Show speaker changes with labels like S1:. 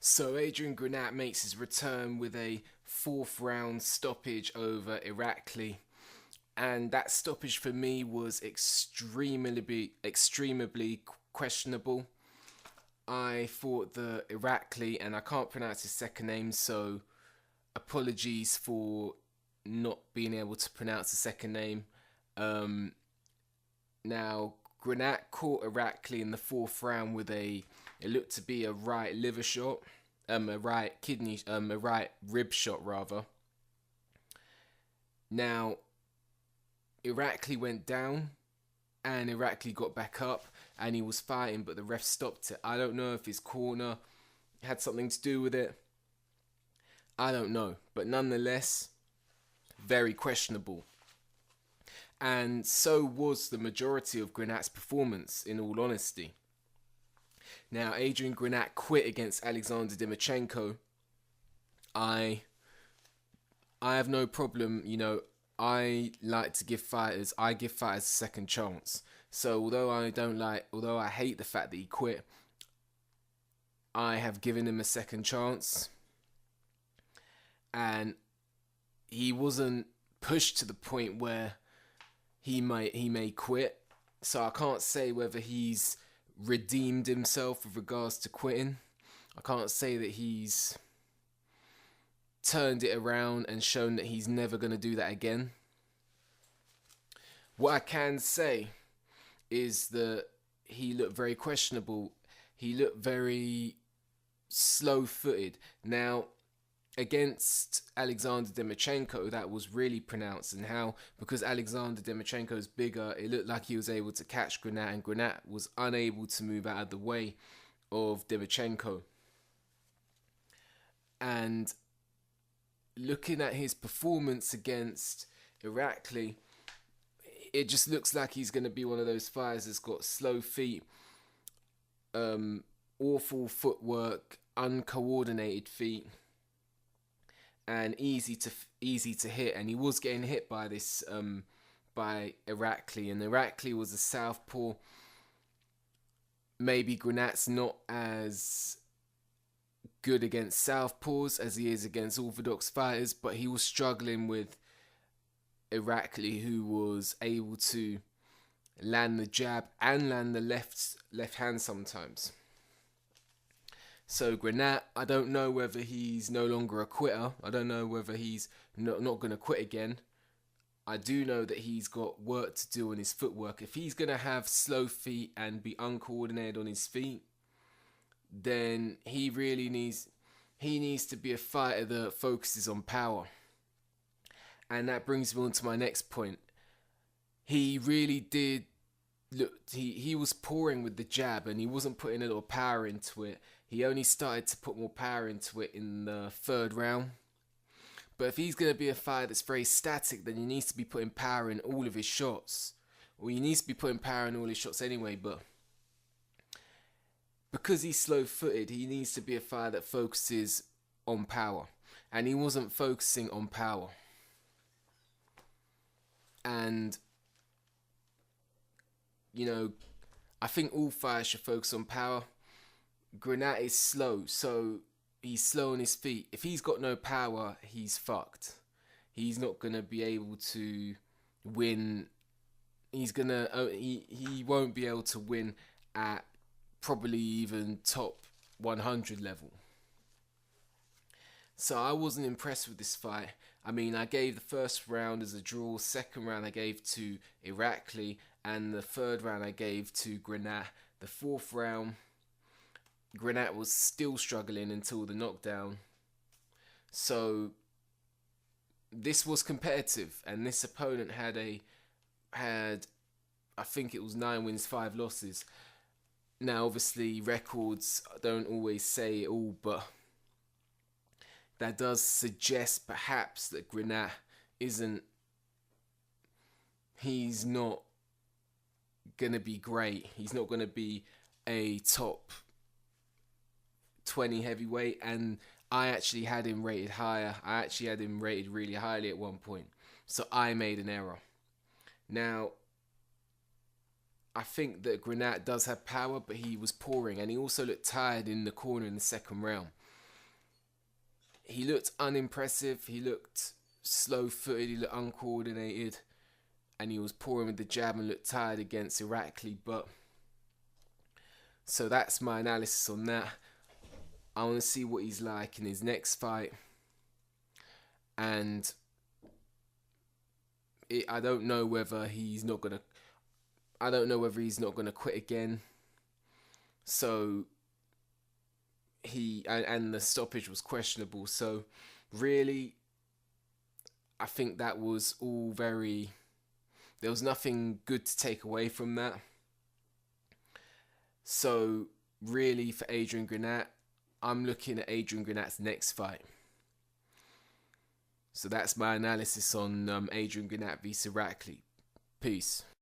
S1: So Adrian Granat makes his return with a fourth round stoppage over Irakli. And that stoppage for me was extremely questionable. I thought the Irakli, and I can't pronounce his second name, so apologies for not being able to pronounce the second name. Um, Now, Granat caught Irakli in the fourth round with it looked to be a right liver shot, a right kidney, a right rib shot rather. Now, Irakli went down, and Irakli got back up, and he was fighting, but the ref stopped it. I don't know if his corner had something to do with it. I don't know, but nonetheless, very questionable. And so was the majority of Granat's performance, in all honesty. Now, Adrian Granat quit against Alexander Dimachenko. I I have no problem, I like to give fighters a second chance. So although I hate the fact that he quit, I have given him a second chance, and he wasn't pushed to the point where he may quit. So I can't say whether he's redeemed himself with regards to quitting. I can't say that he's turned it around and shown that he's never going to do that again. What I can say is that he looked very questionable. He looked very slow footed. Now, against Alexander Demachenko, that was really pronounced, and how, because Alexander Demachenko is bigger, it looked like he was able to catch Granat, and Granat was unable to move out of the way of Demachenko. And looking at his performance against Irakli, it just looks like he's going to be one of those fighters that's got slow feet, awful footwork, uncoordinated feet, and easy to hit. And he was getting hit by this by Irakli, and Irakli was a southpaw. Maybe Granat's not as good against southpaws as he is against orthodox fighters, but he was struggling with Irakli, who was able to land the jab and land the left hand sometimes. So Granat, I don't know whether he's no longer a quitter. I don't know whether he's not going to quit again. I do know that he's got work to do on his footwork. If he's going to have slow feet and be uncoordinated on his feet, then he needs to be a fighter that focuses on power. And that brings me on to my next point. He really did look, he was pouring with the jab, and he wasn't putting a little power into it. He only started to put more power into it in the third round. But if he's going to be a fighter that's very static, then he needs to be putting power in all of his shots. Well, he needs to be putting power in all his shots anyway, but because he's slow-footed, he needs to be a fighter that focuses on power. And he wasn't focusing on power. And, I think all fighters should focus on power. Granat is slow, so he's slow on his feet. If he's got no power, he's fucked. He's not gonna be able to win. He won't be able to win at probably even top 100 level. So I wasn't impressed with this fight. I mean, I gave the first round as a draw, second round I gave to Irakli, and the third round I gave to Granat. The fourth round, Granat was still struggling until the knockdown. So this was competitive, and this opponent had I think it was 9 wins, 5 losses. Now obviously records don't always say it all, but that does suggest perhaps that Granat he's not gonna be great. He's not gonna be a top 20 heavyweight, and I actually had him rated higher. I actually had him rated really highly at one point. So I made an error. Now, I think that Granat does have power, but he was pouring, and he also looked tired in the corner in the second round. he looked unimpressive. He looked slow-footed. He looked uncoordinated, and he was pouring with the jab and looked tired against Irakli. But so that's my analysis on that. I want to see what he's like in his next fight, and I don't know whether he's not gonna. I don't know whether he's not gonna quit again. So and the stoppage was questionable. So really, I think that was all very. There was nothing good to take away from that. So really, for Adrian Granat, I'm looking at Adrian Granat's next fight. So that's my analysis on Adrian Granat v Irakli. Peace.